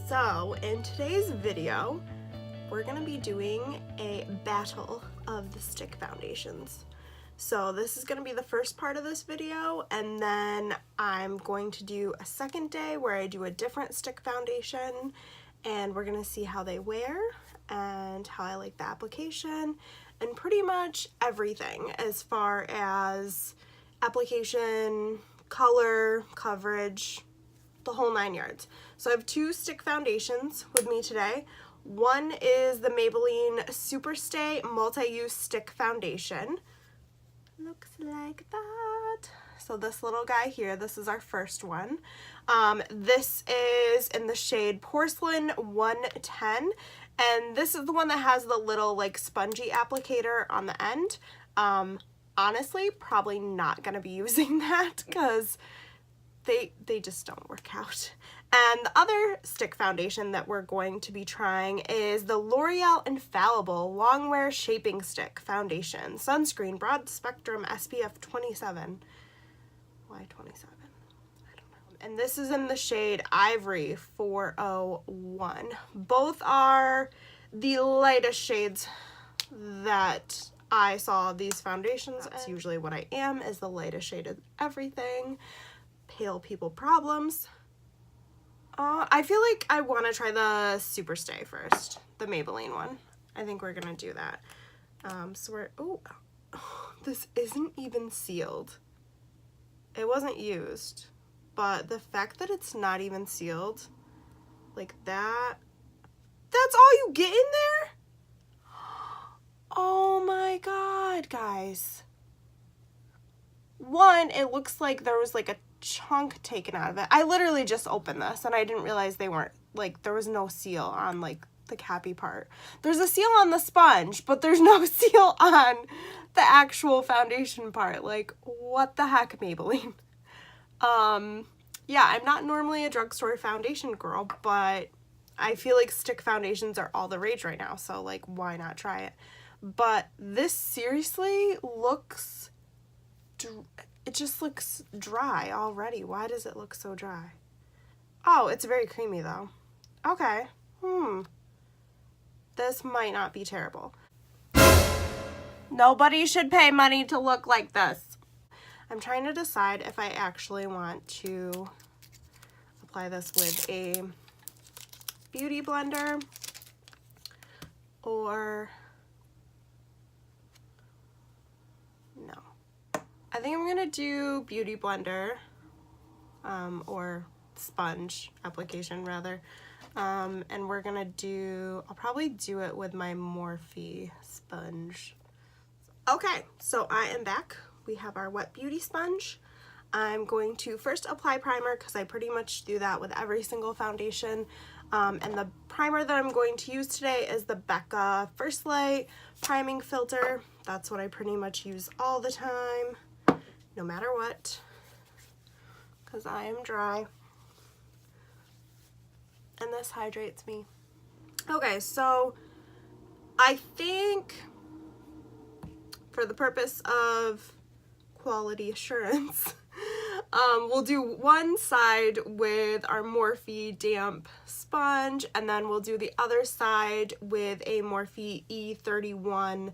So in today's video, we're going to be doing a battle of the stick foundations. So this is going to be the first part of this video, and then I'm going to do a second day where I do a different stick foundation, and we're going to see how they wear and how I like the application and pretty much everything as far as application, color, coverage, the whole 9 yards. So I have two stick foundations with me today. One is the Maybelline Superstay Multi-Use Stick Foundation. Looks like that. So this little guy here, this is our first one. This is in the shade Porcelain 110, and this is the one that has the little like spongy applicator on the end. Honestly, probably not gonna be using that because they just don't work out. And the other stick foundation that we're going to be trying is the L'Oreal Infallible Longwear Shaping Stick Foundation Sunscreen Broad Spectrum SPF 27. Why 27? I don't know. And this is in the shade Ivory 401. Both are the lightest shades that I saw these foundations. That's usually what I am, is the lightest shade of everything. Pale people problems. I feel like I want to try the Superstay first, the Maybelline one. I think we're gonna do that. So we're, oh, this isn't even sealed. It wasn't used, but the fact that it's not even sealed, like that, that's all you get in there? Oh my god, guys. One, it looks like there was like a chunk taken out of it. I literally just opened this and I didn't realize they weren't, like, there was no seal on like the cappy part. There's a seal on the sponge, but there's no seal on the actual foundation part. Like, what the heck, Maybelline? Yeah, I'm not normally a drugstore foundation girl, but I feel like stick foundations are all the rage right now, so like, why not try it? But this seriously looks, it just looks dry already. Why does it look so dry? Oh, it's very creamy though. Okay. This might not be terrible. Nobody should pay money to look like this. I'm trying to decide if I actually want to apply this with a beauty blender or no. I think I'm gonna do beauty blender, or sponge application rather, and we're gonna do, I'll probably do it with my Morphe sponge. Okay, so I am back. We have our wet beauty sponge. I'm going to first apply primer because I pretty much do that with every single foundation, and the primer that I'm going to use today is the Becca First Light Priming Filter. That's what I pretty much use all the time, no matter what, because I am dry and this hydrates me. Okay, so I think for the purpose of quality assurance, we'll do one side with our Morphe damp sponge, and then we'll do the other side with a Morphe E31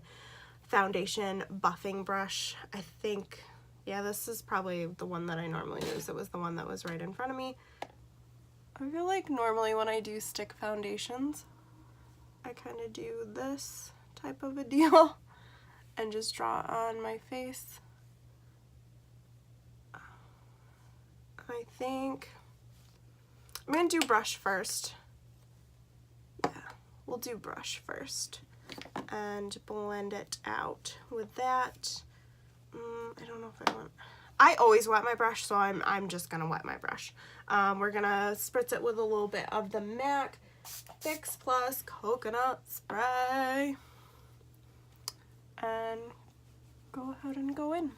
foundation buffing brush. I think, yeah, this is probably the one that I normally use. It was the one that was right in front of me. I feel like normally when I do stick foundations, I kind of do this type of a deal and just draw on my face. I think I'm gonna do brush first. Yeah, we'll do brush first and blend it out with that. I don't know if I want, I always wet my brush, so I'm just gonna wet my brush. We're gonna spritz it with a little bit of the MAC Fix Plus Coconut Spray and go ahead and go in.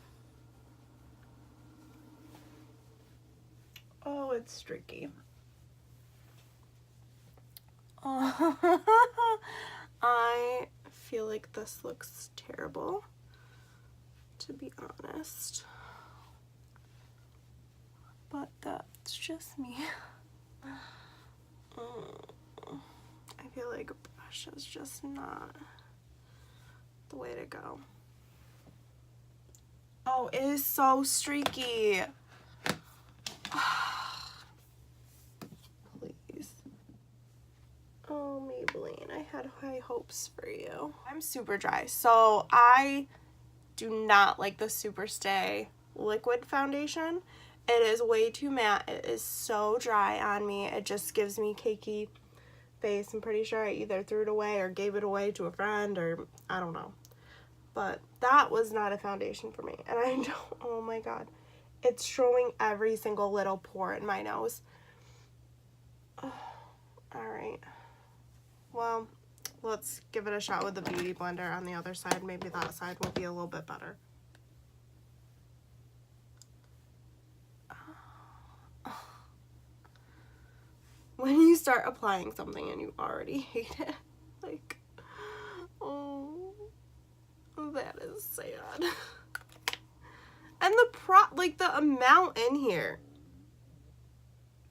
Oh, it's streaky. Oh, I feel like this looks terrible, to be honest. But that's just me. feel like a brush is just not the way to go. Oh, it is so streaky. Please. Oh, Maybelline, I had high hopes for you. I'm super dry, so I do not like the Super Stay liquid foundation. It is way too matte. It is so dry on me. It just gives me cakey face. I'm pretty sure I either threw it away or gave it away to a friend, or I don't know. But that was not a foundation for me. And I don't, oh my god. It's showing every single little pore in my nose. Oh, alright. Well, let's give it a shot with the Beauty Blender on the other side. Maybe that side will be a little bit better. When you start applying something and you already hate it, like, oh, that is sad. And the amount in here.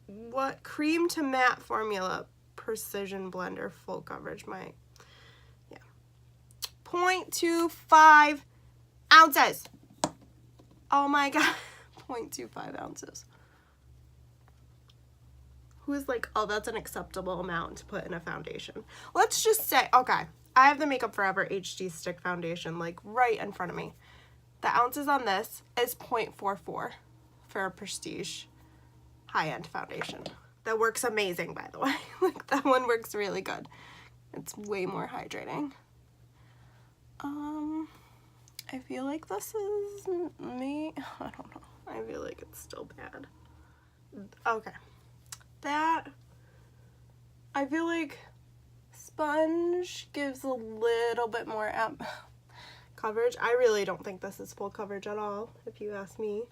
What? Cream to matte formula, precision blender, full coverage, yeah. 0.25 ounces. Oh my god, 0.25 ounces. Who's like, oh, that's an acceptable amount to put in a foundation. Let's just say, okay, I have the Makeup Forever HD Stick Foundation, like, right in front of me. The ounces on this is 0.44 for a prestige high-end foundation. That works amazing, by the way. Like, that one works really good. It's way more hydrating. I feel like this is me. I don't know. I feel like it's still bad. Okay. That, I feel like sponge gives a little bit more coverage. I really don't think this is full coverage at all, if you ask me.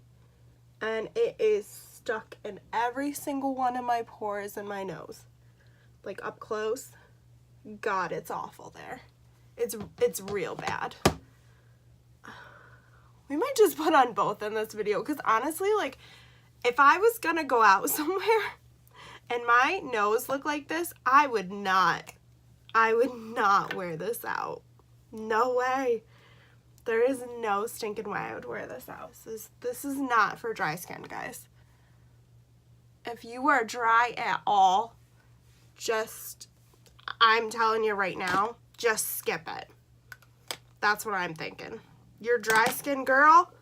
And it is stuck in every single one of my pores in my nose. Like up close. God, it's awful there. It's real bad. We might just put on both in this video, because honestly, like, if I was gonna go out somewhere and my nose looked like this, I would not wear this out. No way. There is no stinking way I would wear this out. This is not for dry skin, guys. If you are dry at all, I'm telling you right now, just skip it. That's what I'm thinking. You're dry skin girl,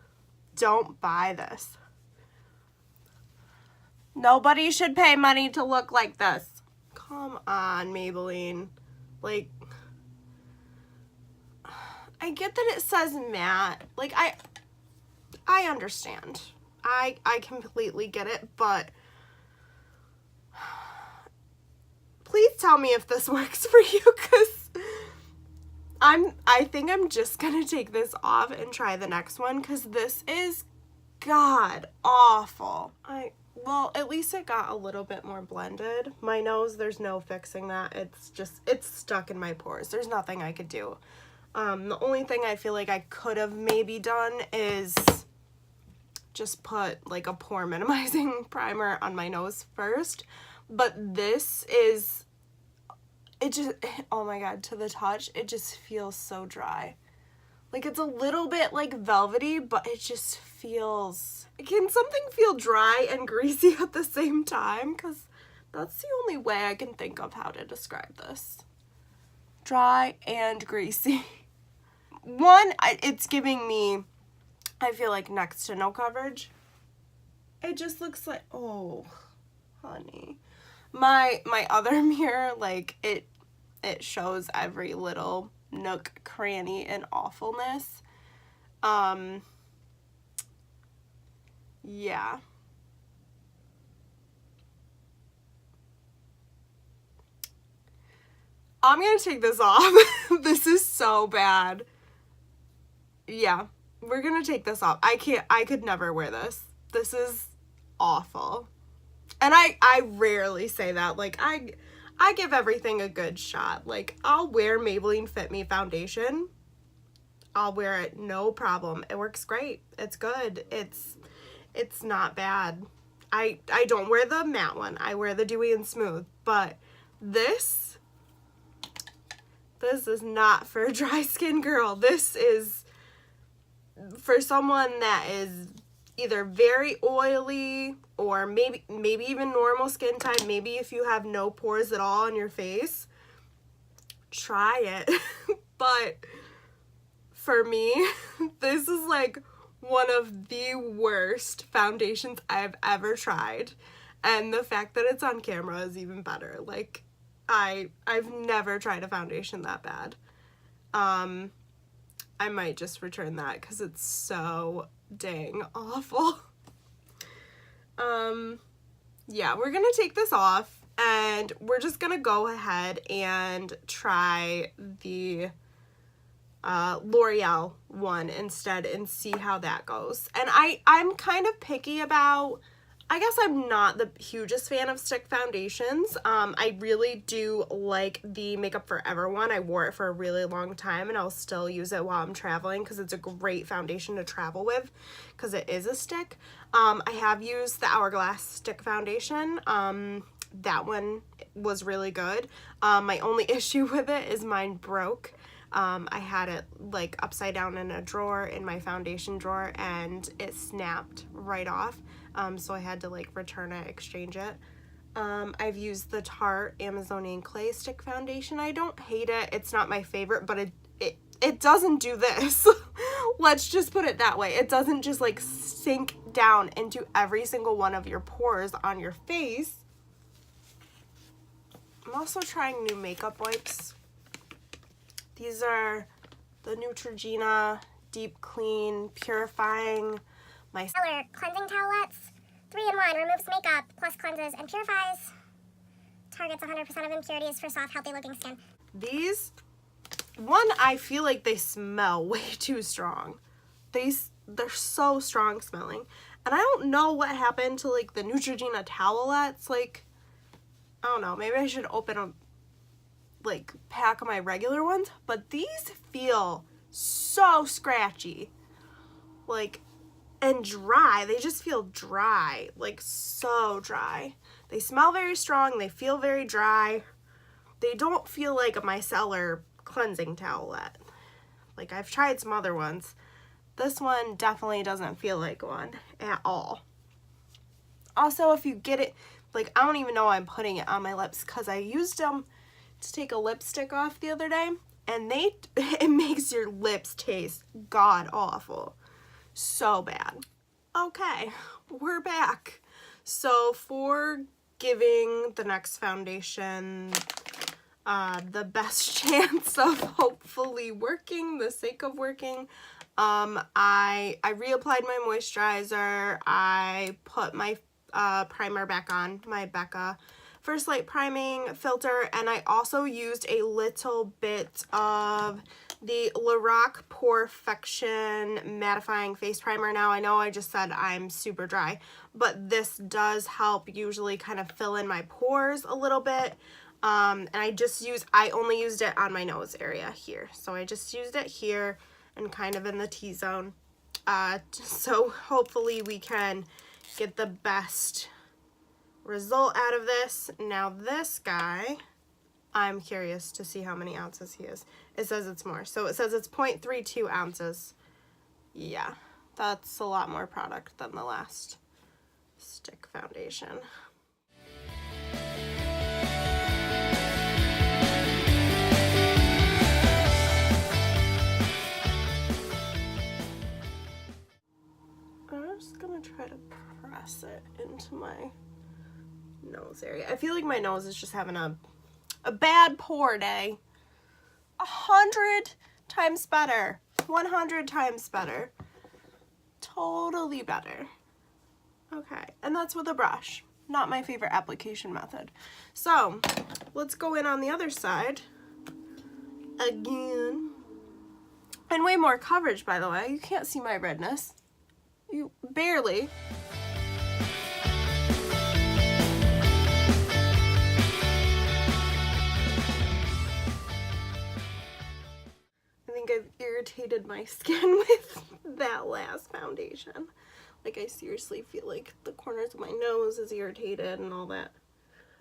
don't buy this. Nobody should pay money to look like this. Come on, Maybelline. Like, I get that it says matte. Like, I understand. I completely get it, but please tell me if this works for you, because I think I'm just gonna take this off and try the next one, because this is god awful. Well, at least it got a little bit more blended. My nose, there's no fixing that. It's stuck in my pores. There's nothing I could do. The only thing I feel like I could have maybe done is just put like a pore minimizing primer on my nose first. But this is, oh my god, to the touch, it just feels so dry. Like, it's a little bit like velvety, but it just feels, can something feel dry and greasy at the same time? Because that's the only way I can think of how to describe this. Dry and greasy. One, it's giving me, I feel like, next to no coverage. It just looks like, oh, honey. My other mirror, like, it shows every little nook, cranny, and awfulness. Yeah. I'm gonna take this off. This is so bad. Yeah, we're gonna take this off. I could never wear this. This is awful. And I rarely say that. Like, I give everything a good shot. Like, I'll wear Maybelline Fit Me foundation. I'll wear it, no problem. It works great. It's good. It's not bad. I don't wear the matte one. I wear the Dewy and Smooth. But this, This is not for a dry skin girl. This is for someone that is either very oily or maybe even normal skin type. Maybe if you have no pores at all on your face, try it. But for me, this is like one of the worst foundations I've ever tried. And the fact that it's on camera is even better. Like, I've never tried a foundation that bad. I might just return that because it's so dang awful. Yeah, we're gonna take this off and we're just gonna go ahead and try the L'Oreal one instead and see how that goes. And I'm kind of picky about, I guess I'm not the hugest fan of stick foundations. I really do like the Makeup Forever one. I wore it for a really long time and I'll still use it while I'm traveling because it's a great foundation to travel with because it is a stick. I have used the Hourglass stick foundation. That one was really good. My only issue with it is mine broke. I had it like upside down in a drawer in my foundation drawer and it snapped right off. So I had to like return it, exchange it. I've used the Tarte Amazonian Clay Stick Foundation. I don't hate it. It's not my favorite, but it doesn't do this. Let's just put it that way. It doesn't just like sink down into every single one of your pores on your face. I'm also trying new makeup wipes. These are the Neutrogena Deep Clean Purifying Micellar Cleansing Towelettes. 3-in-1, removes makeup, plus cleanses and purifies. Targets 100% of impurities for soft, healthy looking skin. These, one, I feel like they smell way too strong. They're so strong smelling. And I don't know what happened to like the Neutrogena towelettes. Like, I don't know, maybe I should open a like pack of my regular ones, but these feel so scratchy, like, and dry. They just feel dry, like so dry. They smell very strong, they feel very dry. They don't feel like a micellar cleansing towelette. Like, I've tried some other ones. This one definitely doesn't feel like one at all. Also, if you get it, like, I don't even know why I'm putting it on my lips because I used them to take a lipstick off the other day, and it makes your lips taste god awful. So bad. Okay, we're back. So for giving the next foundation the best chance of hopefully working, the sake of working, I reapplied my moisturizer. I put my primer back on, my Becca First Light Priming Filter, and I also used a little bit of the Lorac Perfection Mattifying Face Primer. Now, I know I just said I'm super dry, but this does help usually kind of fill in my pores a little bit. And I only used it on my nose area here. So I just used it here and kind of in the T-zone. So hopefully we can get the best result out of this. Now this guy, I'm curious to see how many ounces he is. It says it's more. So it says it's 0.32 ounces. Yeah, that's a lot more product than the last stick foundation. I'm just gonna try to press it into my nose area. I feel like my nose is just having a bad pore day. 100 times better. 100 times better. Totally better. Okay, and that's with a brush. Not my favorite application method. So, let's go in on the other side. Again. And way more coverage, by the way. You can't see my redness. You barely. I think I've irritated my skin with that last foundation. Like, I seriously feel like the corners of my nose is irritated and all that.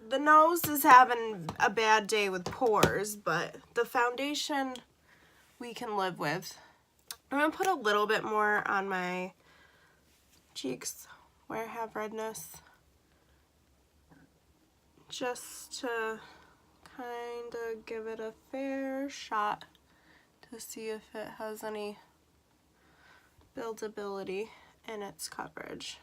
The nose is having a bad day with pores, but the foundation we can live with. I'm going to put a little bit more on my cheeks where I have redness, just to kind of give it a fair shot to see if it has any buildability in its coverage.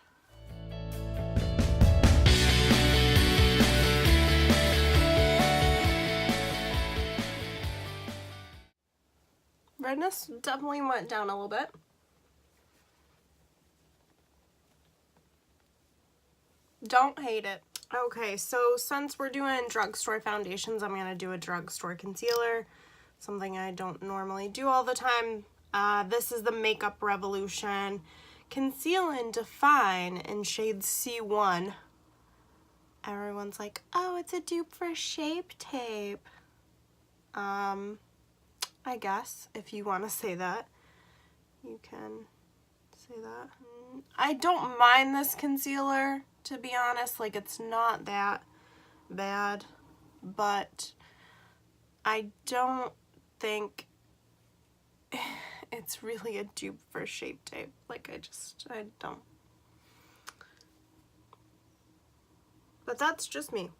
Redness definitely went down a little bit. Don't hate it. Okay, so since we're doing drugstore foundations, I'm going to do a drugstore concealer, something I don't normally do all the time. This is the Makeup Revolution Conceal and Define in shade C1. Everyone's like, oh, it's a dupe for Shape Tape. I guess, if you want to say that, you can say that. I don't mind this concealer, to be honest. Like, it's not that bad, but I don't think it's really a dupe for Shape Tape. Like, I don't. But that's just me.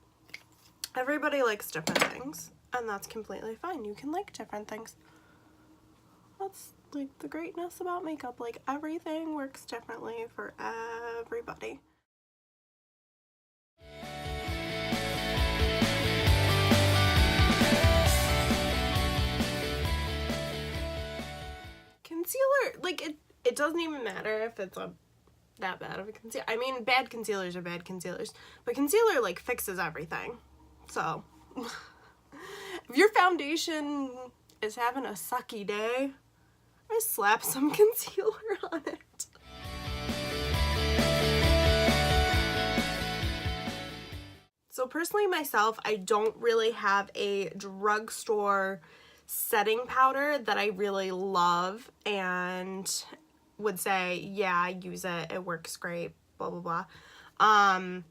Everybody likes different things, and that's completely fine. You can like different things. That's like the greatness about makeup. Like, everything works differently for everybody. Concealer, like, it doesn't even matter if it's that bad of a concealer. I mean, bad concealers are bad concealers, but concealer, like, fixes everything. So, if your foundation is having a sucky day, just slap some concealer on it. So personally myself, I don't really have a drugstore setting powder that I really love and would say, yeah, use it, it works great, blah, blah, blah.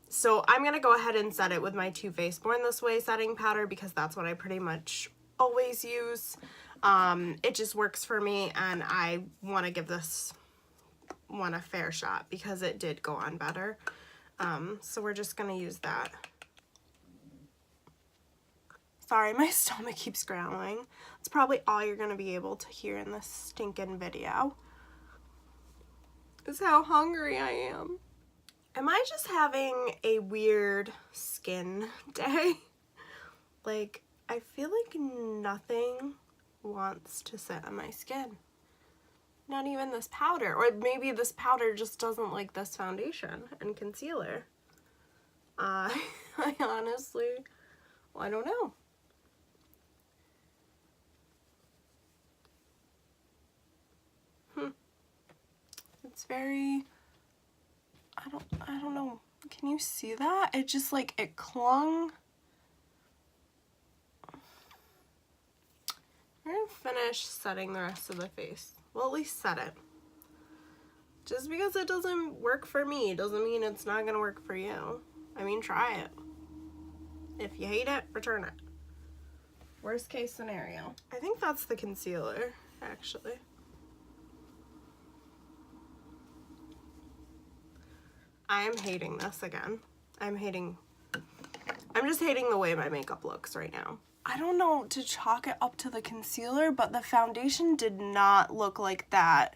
So I'm going to go ahead and set it with my Too Faced Born This Way setting powder because that's what I pretty much always use. It just works for me, and I want to give this one a fair shot because it did go on better. So we're just going to use that. Sorry, my stomach keeps growling. It's probably all you're going to be able to hear in this stinking video. Is how hungry I am. Am I just having a weird skin day? Like, I feel like nothing wants to sit on my skin. Not even this powder. Or maybe this powder just doesn't like this foundation and concealer. I honestly, well, I don't know. It's very, I don't know. Can you see that? It just like, it clung. I'm gonna finish setting the rest of the face. Well, at least set it. Just because it doesn't work for me doesn't mean it's not gonna work for you. I mean, try it. If you hate it, return it. Worst case scenario. I think that's the concealer, actually. I am hating this again. I'm just hating the way my makeup looks right now. I don't know to chalk it up to the concealer, but the foundation did not look like that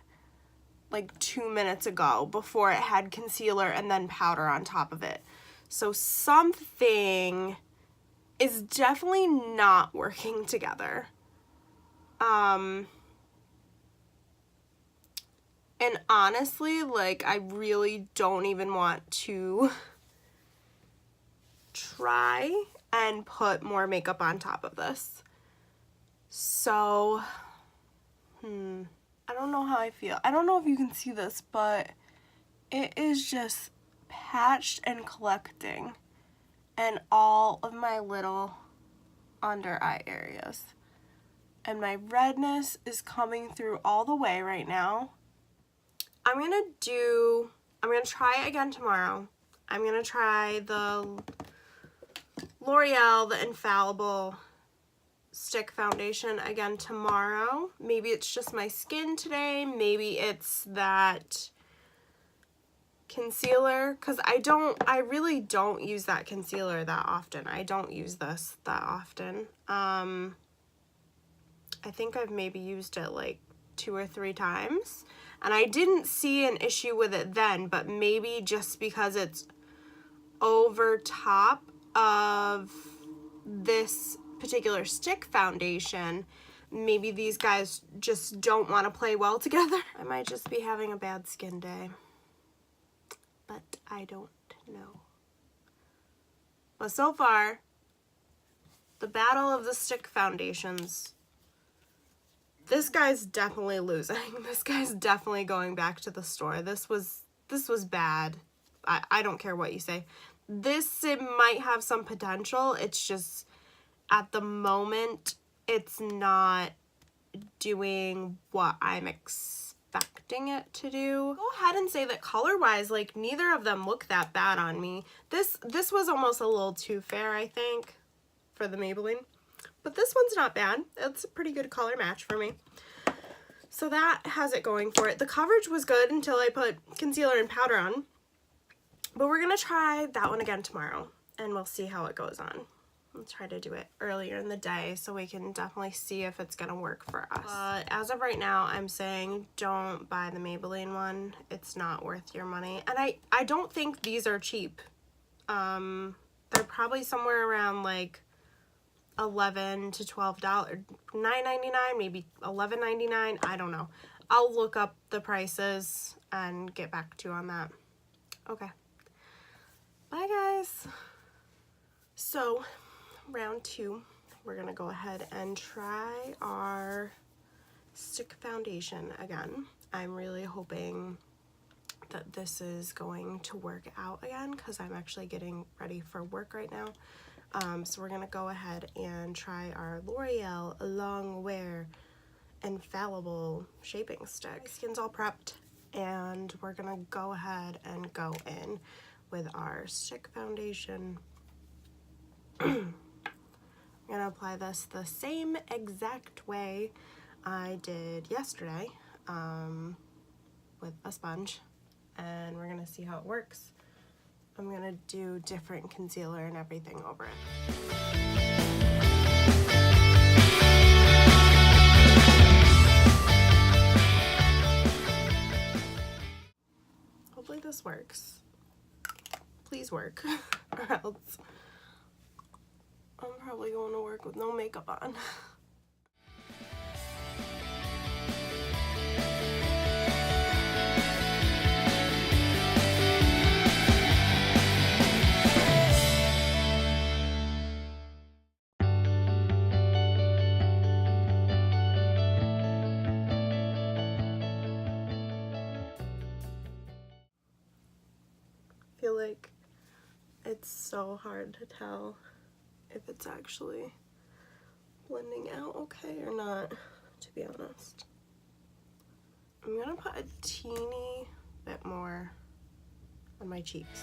like 2 minutes ago before it had concealer and then powder on top of it. So something is definitely not working together. And honestly, like, I really don't even want to try and put more makeup on top of this. So, I don't know how I feel. I don't know if you can see this, but it is just patched and collecting in all of my little under eye areas. And my redness is coming through all the way right now. I'm gonna try it again tomorrow. I'm gonna try the L'Oreal, the Infallible stick foundation again tomorrow. Maybe it's just my skin today. Maybe it's that concealer, because I really don't use that concealer that often. I don't use this that often. I think I've maybe used it like 2 or 3 times, and I didn't see an issue with it then, but maybe just because it's over top of this particular stick foundation, maybe these guys just don't want to play well together. I might just be having a bad skin day, but I don't know. But so far, the battle of the stick foundations, this guy's definitely losing. This guy's definitely going back to the store. This was bad. I don't care what you say. It might have some potential. It's just, at the moment, it's not doing what I'm expecting it to do. Go ahead and say that color-wise, like, neither of them look that bad on me. This was almost a little too fair, I think, for the Maybelline. But this one's not bad. It's a pretty good color match for me. So that has it going for it. The coverage was good until I put concealer and powder on. But we're going to try that one again tomorrow, and we'll see how it goes on. Let's try to do it earlier in the day so we can definitely see if it's going to work for us. But as of right now, I'm saying don't buy the Maybelline one. It's not worth your money. And I don't think these are cheap. They're probably somewhere around like $11 to $12, $9.99, maybe $11.99. I don't know. I'll look up the prices and get back to you on that. Okay. Bye, guys. So, round 2, we're gonna go ahead and try our stick foundation again. I'm really hoping that this is going to work out again, because I'm actually getting ready for work right now. So we're gonna go ahead and try our L'Oreal Longwear Infallible shaping stick. My skin's all prepped, and we're gonna go ahead and go in with our stick foundation. I'm gonna apply this the same exact way I did yesterday, with a sponge, and we're gonna see how it works. I'm gonna do different concealer and everything over it. Hopefully this works. Please work, or else I'm probably going to work with no makeup on. I feel like it's so hard to tell if it's actually blending out okay or not, to be honest. I'm gonna put a teeny bit more on my cheeks.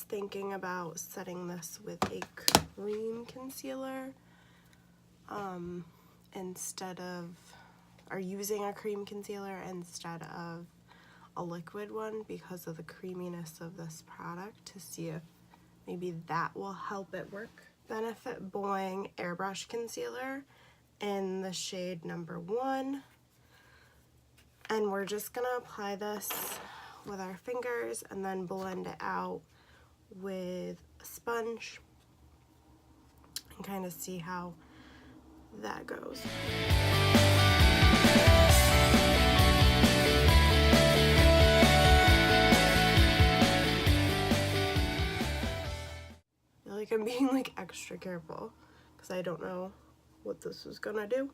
Thinking about setting this with a cream concealer instead of, or using a cream concealer instead of a liquid one, because of the creaminess of this product, to see if maybe that will help it work. Benefit Boing Airbrush Concealer in the shade number 1, and we're just gonna apply this with our fingers and then blend it out with a sponge and kind of see how that goes. I feel like I'm being like extra careful because I don't know what this is gonna do.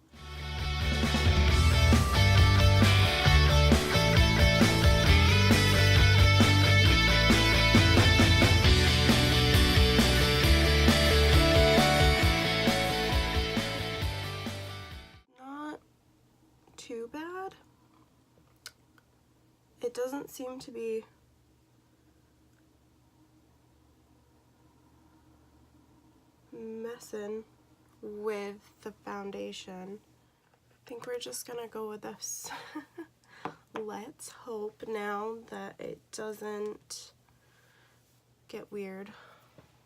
doesn't seem to be messing with the foundation. I think we're just gonna go with this. Let's hope now that it doesn't get weird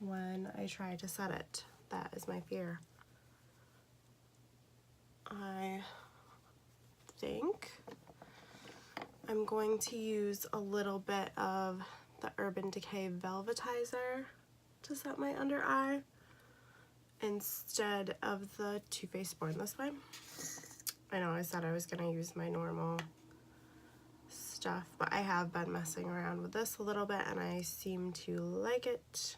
when I try to set it. That is my fear. I think I'm going to use a little bit of the Urban Decay Velvetizer to set my under eye instead of the Too Faced Born This Way. I know I said I was going to use my normal stuff, but I have been messing around with this a little bit and I seem to like it.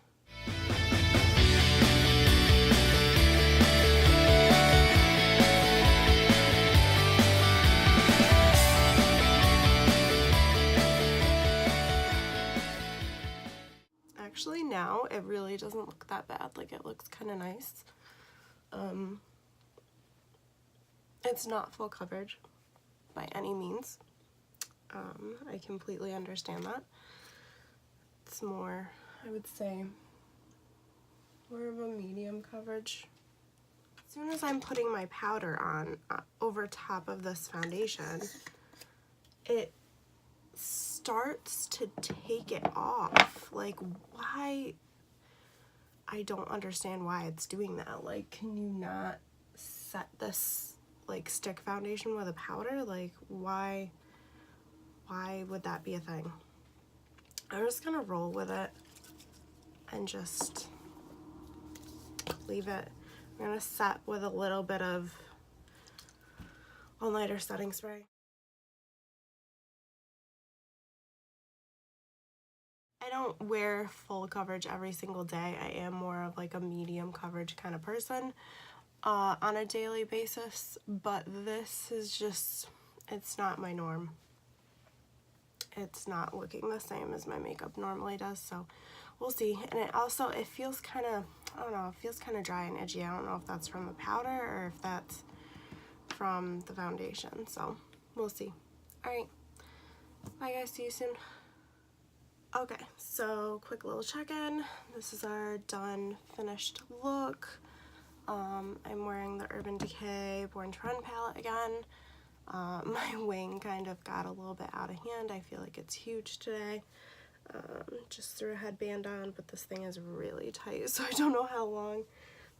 Actually now it really doesn't look that bad, like it looks kind of nice. It's not full coverage by any means. I completely understand that. It's more, I would say, more of a medium coverage. As soon as I'm putting my powder on over top of this foundation, it starts to take it off. Like, why? I don't understand why it's doing that. Like, can you not set this like stick foundation with a powder? Like, why would that be a thing? I'm just gonna roll with it and just leave it. I'm gonna set with a little bit of all-nighter setting spray. I don't wear full coverage every single day. I am more of like a medium coverage kind of person on a daily basis, but this is just, it's not my norm. It's not looking the same as my makeup normally does, so we'll see. And it also, it feels kind of, I don't know, it feels kind of dry and edgy. I don't know if that's from the powder or if that's from the foundation, so we'll see. Alright, bye guys, see you soon. Okay, so quick little check-in. This is our done, finished look. I'm wearing the Urban Decay Born to Run palette again. My wing kind of got a little bit out of hand. I feel like it's huge today. Just threw a headband on, but this thing is really tight, so I don't know how long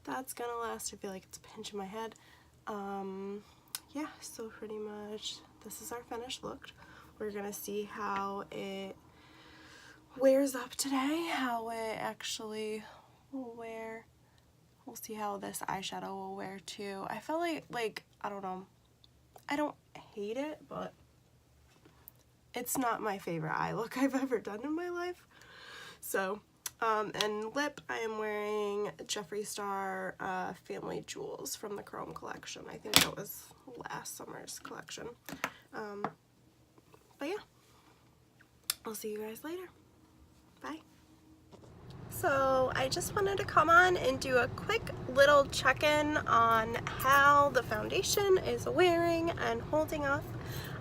that's gonna last. I feel like it's a pinch in my head. Yeah, so pretty much this is our finished look. We're gonna see how it wears up today, how it actually will wear. We'll see how this eyeshadow will wear too. I feel like I don't know, I don't hate it, but it's not my favorite eye look I've ever done in my life. So, and lip, I am wearing Jeffree Star Family Jewels from the Chrome collection. I think that was last summer's collection. But yeah, I'll see you guys later. Bye. So I just wanted to come on and do a quick little check-in on how the foundation is wearing and holding up.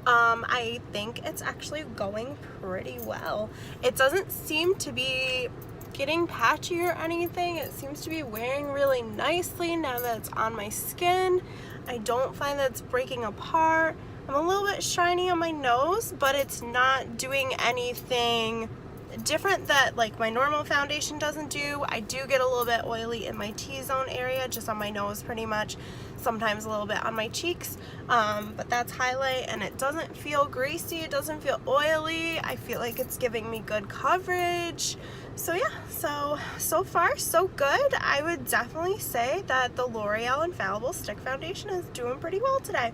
I think it's actually going pretty well. It doesn't seem to be getting patchy or anything. It seems to be wearing really nicely now that it's on my skin. I don't find that it's breaking apart. I'm a little bit shiny on my nose, but it's not doing anything different that like my normal foundation doesn't do. I do get a little bit oily in my T-zone area, just on my nose pretty much, sometimes a little bit on my cheeks, but that's highlight, and it doesn't feel greasy, it doesn't feel oily. I feel like it's giving me good coverage. So yeah, so far so good. I would definitely say that the L'Oreal Infallible Stick Foundation is doing pretty well today.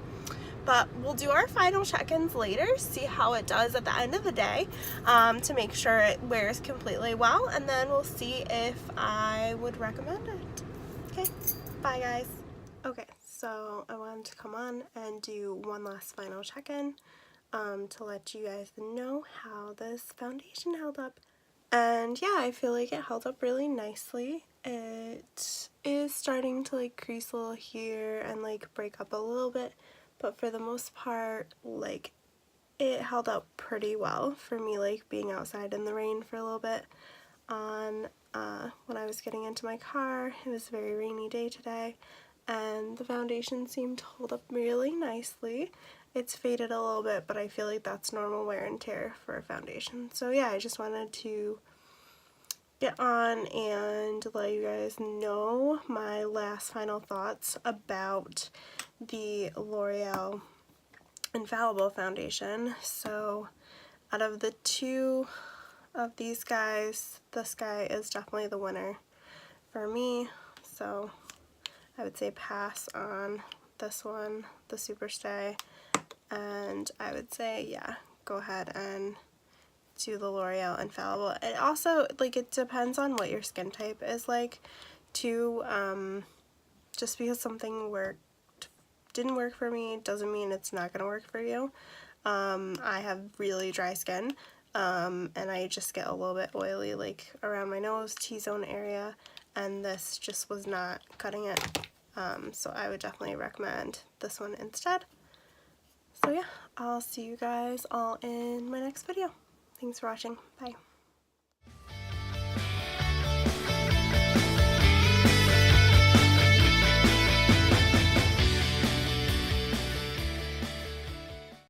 But we'll do our final check-ins later, see how it does at the end of the day, to make sure it wears completely well, and then we'll see if I would recommend it. Okay, bye guys. Okay, so I wanted to come on and do one last final check-in to let you guys know how this foundation held up. And yeah, I feel like it held up really nicely. It is starting to like crease a little here and like break up a little bit. But for the most part, like, it held up pretty well for me, like being outside in the rain for a little bit on when I was getting into my car. It was a very rainy day today, and the foundation seemed to hold up really nicely. It's faded a little bit, but I feel like that's normal wear and tear for a foundation. So yeah, I just wanted to get on and let you guys know my last final thoughts about the L'Oreal Infallible foundation. So out of the two of these guys, this guy is definitely the winner for me. So I would say pass on this one, the Superstay, and I would say, yeah, go ahead and do the L'Oreal Infallible. It also, like, it depends on what your skin type is like too. Just because something didn't work for me doesn't mean it's not gonna work for you. I have really dry skin, and I just get a little bit oily, like around my nose, T-zone area, and this just was not cutting it. So I would definitely recommend this one instead. So yeah, I'll see you guys all in my next video. Thanks for watching. Bye.